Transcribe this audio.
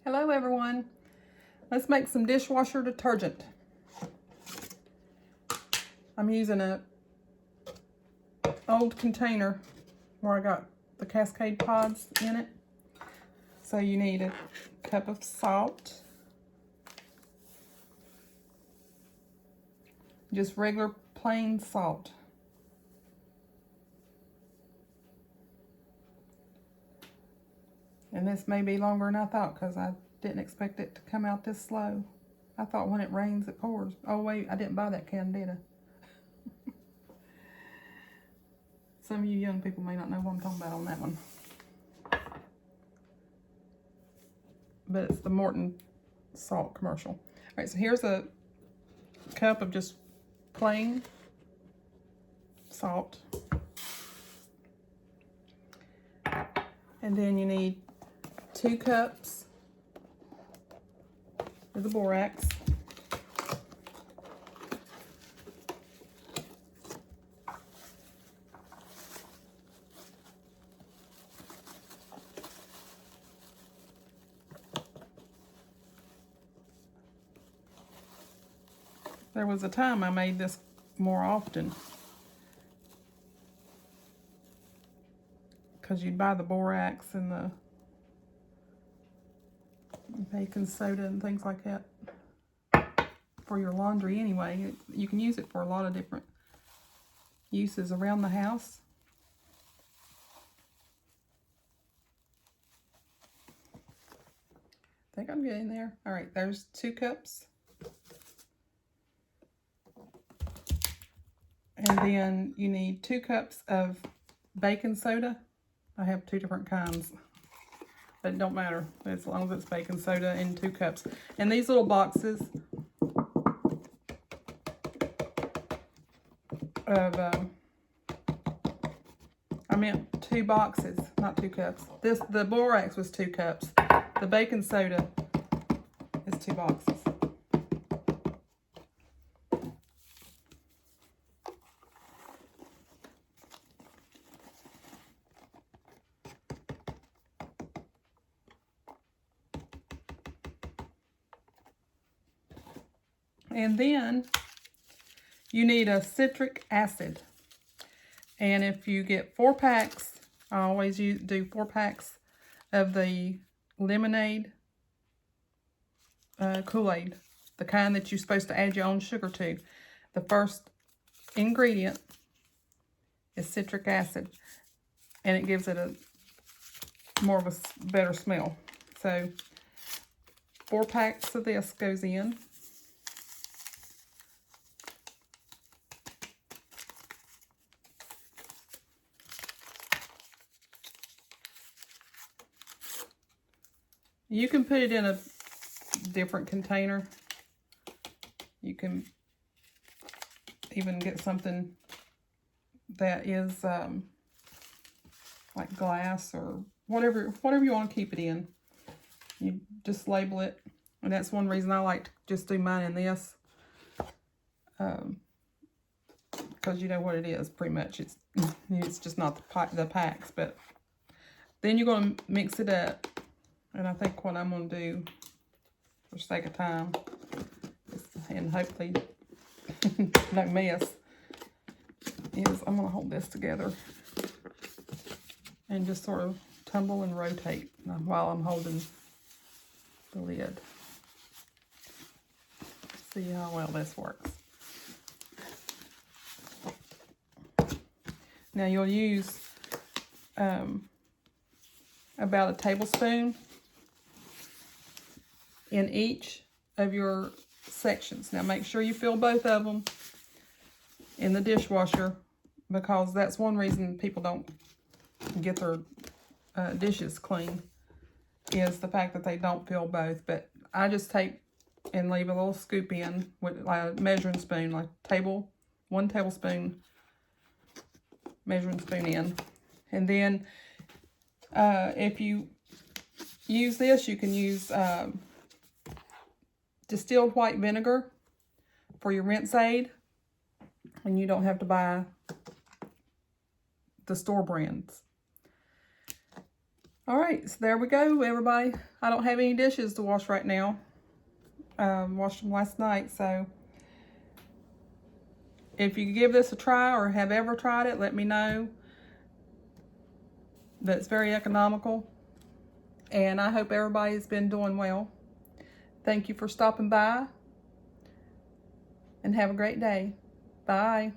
Hello everyone. Let's make some dishwasher detergent. I'm using a old container where I got the Cascade pods in it. So you need a cup of salt. Just regular plain salt. And this may be longer than I thought because I didn't expect it to come out this slow. I thought when it rains it pours. Oh wait, I didn't buy that can, did I? Some of you young people may not know what I'm talking about on that one. But it's the Morton salt commercial. All right, so here's a cup of just plain salt. And then you need 2 cups of the borax. There was a time I made this more often because you'd buy the borax and the baking soda and things like that for your laundry anyway. You can use it for a lot of different uses around the house. I think I'm getting there. All right, there's 2 cups. And then you need 2 cups of baking soda. I have 2 different kinds, but it don't matter as long as it's baking soda in 2 cups. And these little boxes of, I meant 2 boxes, not 2 cups. The borax was 2 cups. The baking soda is 2 boxes. And then you need a citric acid. And if you get 4 packs, I always do 4 packs of the lemonade Kool-Aid, the kind that you're supposed to add your own sugar to. The first ingredient is citric acid, and it gives it a more of a better smell. So 4 packs of this goes in. You can put it in a different container. You can even get something that is like glass or whatever you want to keep it in. You just label it, and that's one reason I like to just do mine in this, because you know what it is pretty much. It's just not the packs. But then you're going to mix it up. And I think what I'm going to do, for sake of time, and hopefully no mess, is I'm going to hold this together and just sort of tumble and rotate while I'm holding the lid. See how well this works. Now you'll use about a tablespoon in each of your sections. Now make sure you fill both of them in the dishwasher, because that's one reason people don't get their dishes clean, is the fact that they don't fill both. But I just take and leave a little scoop in with like a measuring spoon, like 1 tablespoon measuring spoon in. And then if you use this, you can use distilled white vinegar for your rinse aid, and you don't have to buy the store brands. All right, so there we go, everybody. I don't have any dishes to wash right now. Washed them last night, so if you give this a try or have ever tried it, let me know. That's very economical, and I hope everybody's been doing well. Thank you for stopping by, and have a great day. Bye.